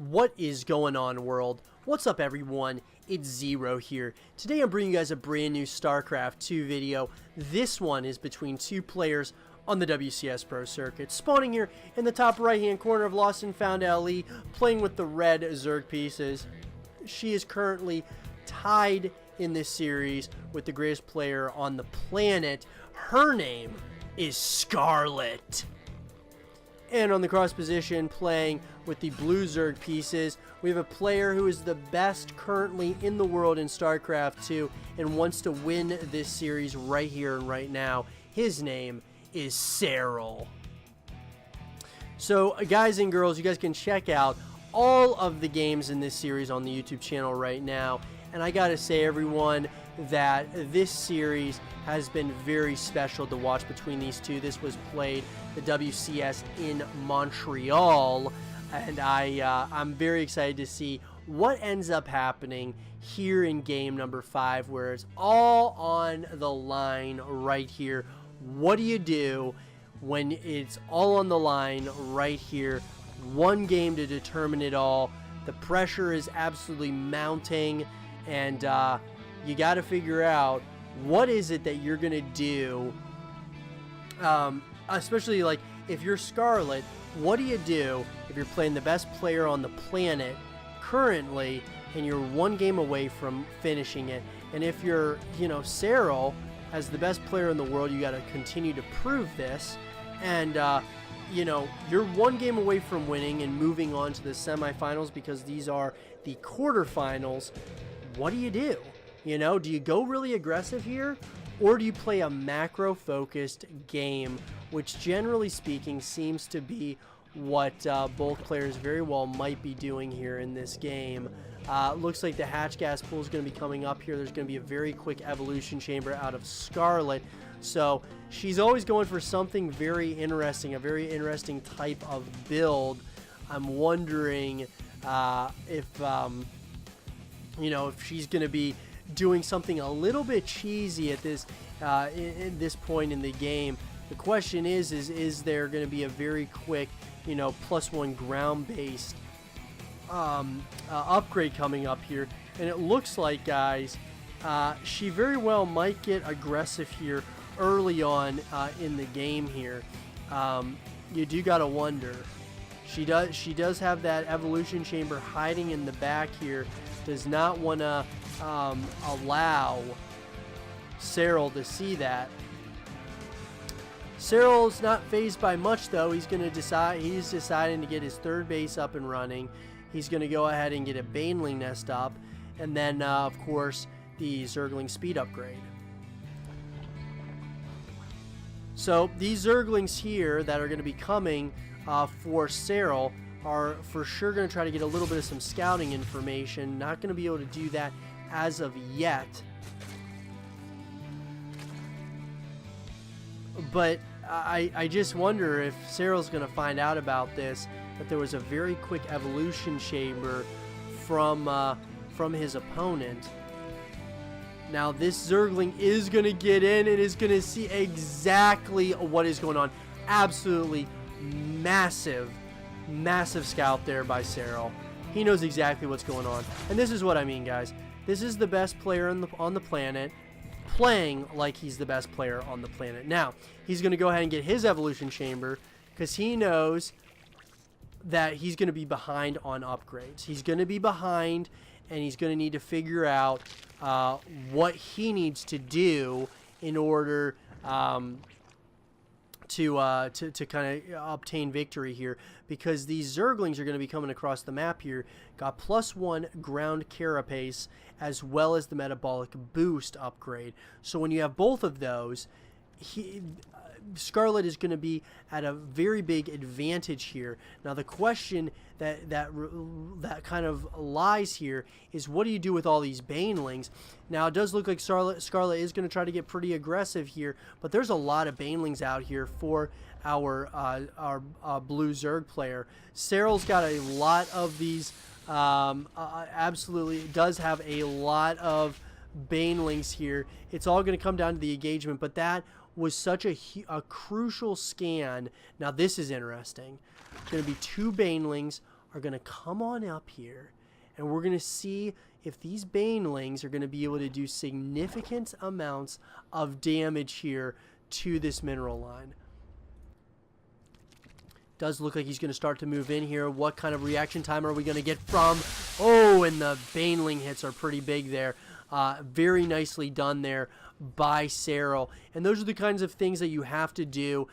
What is going on, world? What's up, everyone? It's Zero here. Today I'm bringing you guys a brand new Starcraft 2 video. This one is between two players on the WCS Pro Circuit. Spawning here in the top right hand corner of Lost and Found LE, playing with the red Zerg pieces. She is currently tied in this series with the greatest player on the planet. Her name is Scarlett. And on the cross position, playing with the blue Zerg pieces, we have a player who is the best currently in the world in StarCraft 2 and wants to win this series right here and right now. His name is Serral. So, guys and girls, you guys can check out all of the games in this series on the YouTube channel right now. And I gotta say, everyone, that this series has been very special to watch between these two. This was played the WCS in Montreal, and I'm very excited to see what ends up happening here in game number 5, where it's all on the line right here. What do you do when it's all on the line right here? One game to determine it all. The pressure is absolutely mounting, and you got to figure out what is it that you're going to do, especially like if you're Scarlett. What do you do if you're playing the best player on the planet currently and you're one game away from finishing it? And if you're, Serral, as the best player in the world, you got to continue to prove this. And, you're one game away from winning and moving on to the semifinals, because these are the quarterfinals. What do you do? Do you go really aggressive here, or do you play a macro-focused game, which generally speaking seems to be what both players very well might be doing here in this game. Looks like the hatch gas pool is going to be coming up here. There's going to be a very quick evolution chamber out of Scarlett. So she's always going for something very interesting, a very interesting type of build. I'm wondering if she's going to be doing something a little bit cheesy at this in this point in the game. The question is there going to be a very quick, +1 ground-based upgrade coming up here? And it looks like, guys, she very well might get aggressive here early on in the game here. You do gotta wonder. She does have that evolution chamber hiding in the back here. Does not want to allow Serral to see that. Serral's not phased by much, though. He's deciding to get his third base up and running. He's going to go ahead and get a Baneling nest up, and then of course the Zergling speed upgrade. So these Zerglings here that are going to be coming for Serral are for sure going to try to get a little bit of some scouting information. Not going to be able to do that as of yet, but I just wonder if Serral's going to find out about this, that there was a very quick evolution chamber from his opponent. Now this Zergling is going to get in and is going to see exactly what is going on. Absolutely massive scout there by Serral. He knows exactly what's going on. And this is what I mean, guys. This is the best player on the planet, playing like he's the best player on the planet. Now, he's going to go ahead and get his evolution chamber, because he knows that he's going to be behind on upgrades. He's going to be behind, and he's going to need to figure out what he needs to do in order to kind of obtain victory here, because these Zerglings are going to be coming across the map here. Got +1 ground carapace as well as the metabolic boost upgrade. So when you have both of those, Scarlett is going to be at a very big advantage here. Now the question that kind of lies here is, what do you do with all these Banelings? Now it does look like Scarlett is going to try to get pretty aggressive here, but there's a lot of Banelings out here for our blue Zerg player. Serral's got a lot of these. Absolutely does have a lot of Banelings here. It's all going to come down to the engagement, but that was such a crucial scan. Now this is interesting. Going to be 2 Banelings are going to come on up here, and we're going to see if these banelings are going to be able to do significant amounts of damage here to this mineral line. Does look like he's going to start to move in here. What kind of reaction time are we going to get from? Oh, and the baneling hits are pretty big there. Very nicely done there by Serral. And those are the kinds of things that you have to do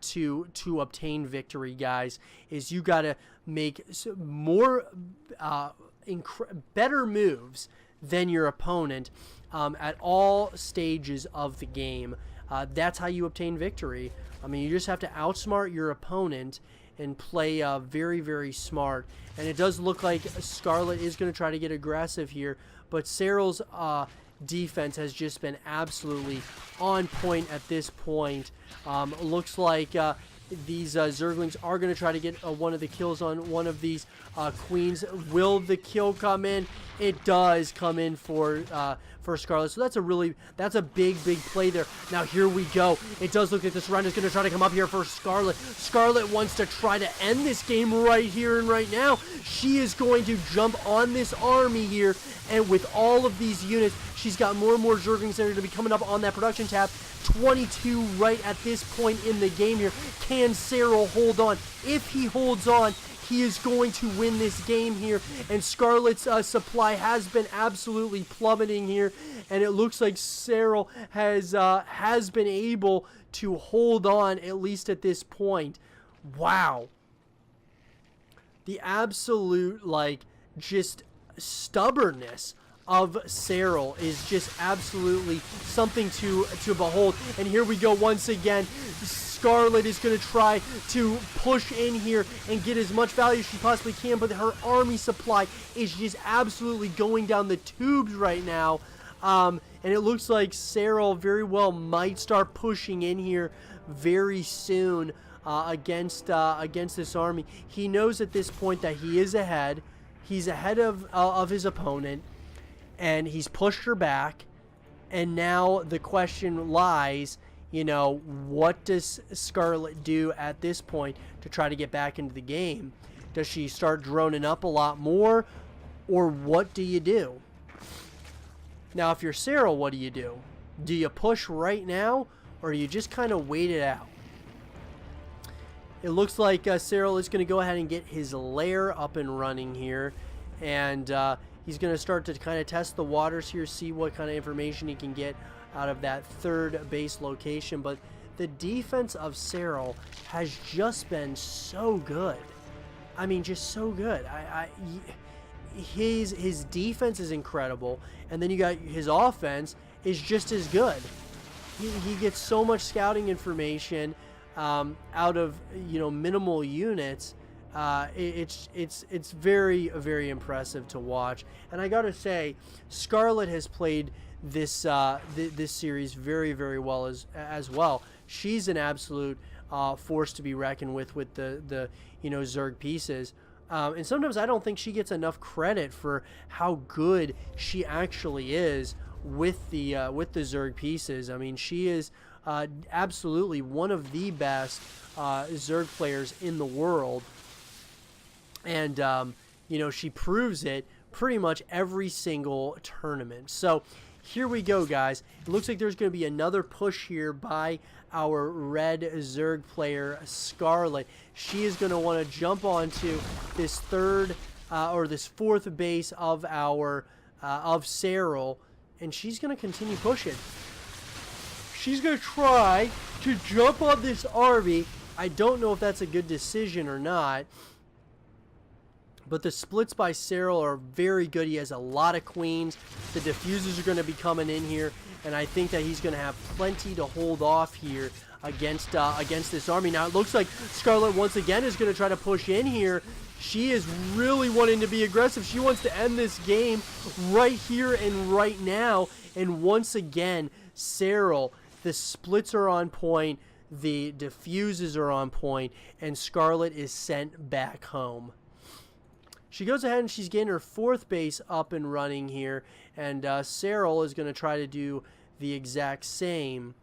to obtain victory, guys. Is you got to make more better moves than your opponent at all stages of the game. That's how you obtain victory. I mean, you just have to outsmart your opponent and play very, very smart. And it does look like Scarlett is going to try to get aggressive here, but Serral's defense has just been absolutely on point at this point. Looks like these Zerglings are going to try to get one of the kills on one of these queens. Will the kill come in? It does come in for Scarlett. So that's a big play there. Now here we go. It does look like this round is going to try to come up here for Scarlett. Scarlett wants to try to end this game right here and right now. She is going to jump on this army here, and with all of these units, she's got more and more Zerglings that are going to be coming up on that production tab. 22 right at this point in the game here. Can Serral hold on? If he holds on, he is going to win this game here. And Scarlett's supply has been absolutely plummeting here, and it looks like Serral has been able to hold on, at least at this point. Wow. The absolute, like, just stubbornness of Serral is just absolutely something to behold. And here we go once again. Scarlett is going to try to push in here and get as much value as she possibly can, but her army supply is just absolutely going down the tubes right now. And it looks like Serral very well might start pushing in here very soon against this army. He knows at this point that he is ahead. He's ahead of his opponent, and he's pushed her back. And now the question lies, you know, what does Scarlett do at this point to try to get back into the game? Does she start droning up a lot more, or what do you do? Now, if you're Serral, what do you do? Do you push right now, or do you just kind of wait it out? It looks like Serral is going to go ahead and get his lair up and running here, and he's going to start to kind of test the waters here, see what kind of information he can get out of that third base location. But the defense of Serral has just been so good. I mean, just so good. His defense is incredible, and then you got his offense is just as good. He gets so much scouting information out of, you know, minimal units. It's very, very impressive to watch. And I gotta say, Scarlett has played this this series very, very well as well. She's an absolute force to be reckoned with the you know, Zerg pieces. And sometimes I don't think she gets enough credit for how good she actually is with the Zerg pieces. I mean, she is absolutely one of the best Zerg players in the world. And, you know, she proves it pretty much every single tournament. So here we go, guys. It looks like there's going to be another push here by our red Zerg player, Scarlett. She is going to want to jump onto this this fourth base of our of Serral, and she's going to continue pushing. She's going to try to jump on this army. I don't know if that's a good decision or not, but the splits by Serral are very good. He has a lot of queens. The diffusers are going to be coming in here, and I think that he's going to have plenty to hold off here against this army. Now it looks like Scarlett once again is going to try to push in here. She is really wanting to be aggressive. She wants to end this game right here and right now. And once again, Serral, the splits are on point, the diffuses are on point, and Scarlett is sent back home. She goes ahead and she's getting her fourth base up and running here, and Serral is going to try to do the exact same.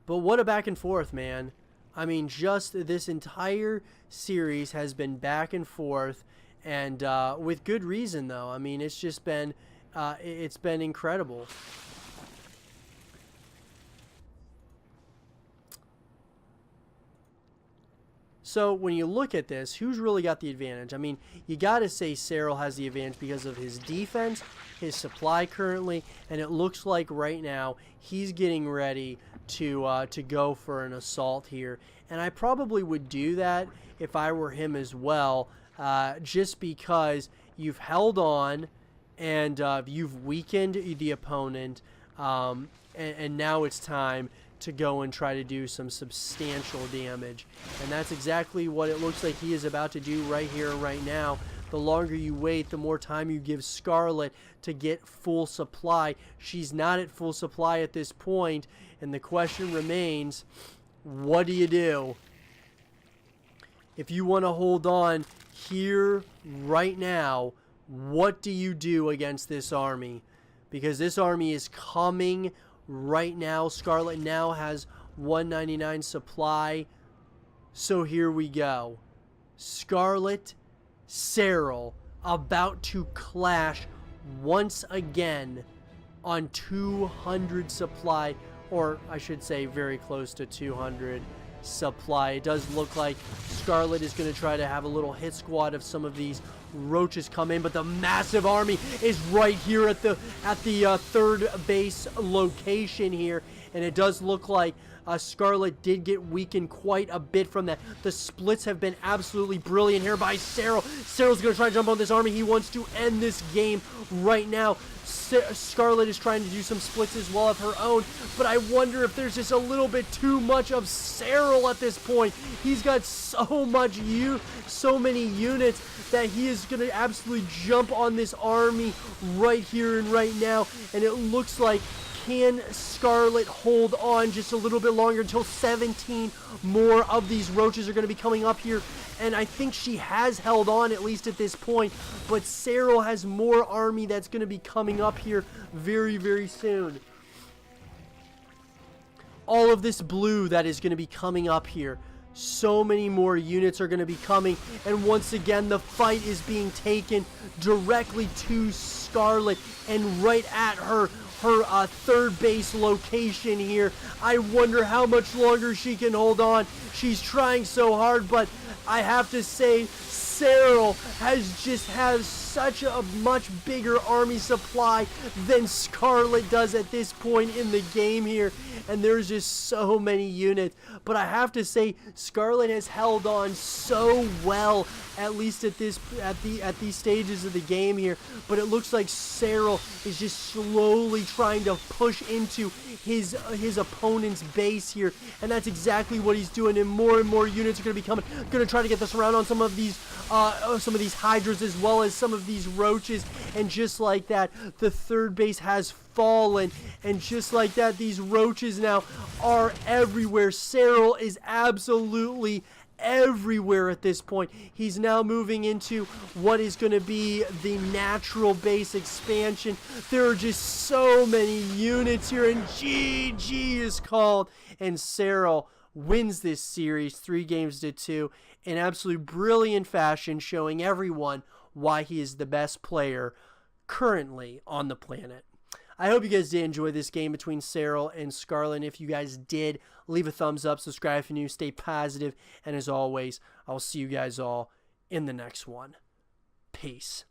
But what a back and forth, man. I mean, just this entire series has been back and forth, and with good reason, though. I mean, it's just been, it's been incredible. So when you look at this, who's really got the advantage? I mean, you got to say Serral has the advantage because of his defense, his supply currently, and it looks like right now he's getting ready to go for an assault here. And I probably would do that if I were him as well, just because you've held on and you've weakened the opponent, and now it's time to go and try to do some substantial damage. And that's exactly what it looks like he is about to do right here and right now. The longer you wait, the more time you give Scarlett to get full supply. She's not at full supply at this point, and the question remains, what do you do? If you want to hold on here right now, what do you do against this army? Because this army is coming right now. Scarlett now has 199 supply. So here we go. Scarlett, Serral about to clash once again on 200 supply, or I should say very close to 200 supply. It does look like Scarlett is going to try to have a little hit squad of some of these roaches come in, but the massive army is right here at the third base location here, and it does look like Scarlett did get weakened quite a bit from that. The splits have been absolutely brilliant here by Serral. Serral's going to try to jump on this army. He wants to end this game right now. Scarlett is trying to do some splits as well of her own, but I wonder if there's just a little bit too much of Serral at this point. He's got so many units that he is going to absolutely jump on this army right here and right now, and it looks like, can Scarlett hold on just a little bit longer until 17 more of these roaches are going to be coming up here? And I think she has held on, at least at this point, but Serral has more army that's going to be coming up here very, very soon. All of this blue that is going to be coming up here. So many more units are going to be coming, and once again the fight is being taken directly to Scarlett and right at her third base location here. I wonder how much longer she can hold on. She's trying so hard, but I have to say Serral has such a much bigger army supply than Scarlett does at this point in the game here, and there's just so many units. But I have to say Scarlett has held on so well, at least at these stages of the game here. But it looks like Serral is just slowly trying to push into his opponent's base here, and that's exactly what he's doing. And more units are going to be coming. Going to try to get this around on some of these hydras as well as some of these roaches, and just like that, the third base has fallen, and just like that, these roaches now are everywhere. Serral is absolutely everywhere at this point. He's now moving into what is going to be the natural base expansion. There are just so many units here, and GG is called, and Serral wins this series 3-2 in absolute brilliant fashion, showing everyone why he is the best player currently on the planet. I hope you guys did enjoy this game between Serral and Scarlett. If you guys did, leave a thumbs up, subscribe if you're new, stay positive, and as always, I'll see you guys all in the next one. Peace.